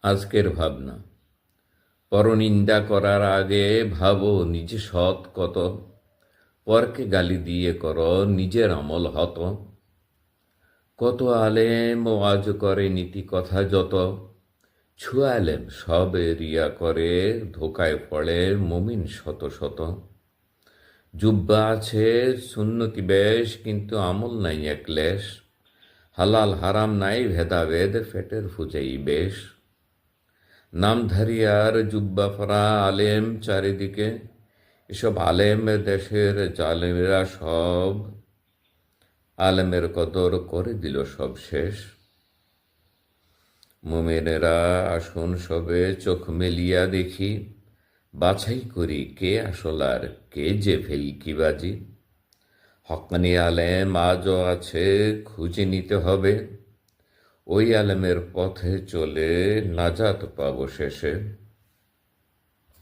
আজকের ভাবনা। পরনিন্দা করার আগে ভাবো নিজে সৎ কত, পরকে গালি দিয়ে করো নিজের আমল হত। কত আলেম ও আজ করে নীতি কথা যত, ছুয়ালেম সব রিয়া করে ধোকায় পড়ে মুমিন শত শত। জুব্বা আছে সুন্নতি বেশ কিন্তু আমল নাই একলেশ, হালাল হারাম নাই ভেদাভেদ ফেটের ফুজাই বেশ। নামধারী আর জুব্বা পরা আলেম চারিদিকে, এসব আলেম দেশের জালেমেরা সব, আলেমের কদর করে দিল সব শেষ। মুমিনেরা আসুন সবে চোখ মেলিয়া দেখি, বাছাই করি কে আসল আর কে যে ভেলকিবাজি। হক্কানি আলেম আজও আছে খুঁজে নিতে হবে, ওই আলেমের পথে চলে নাজাত পাবো শেষে।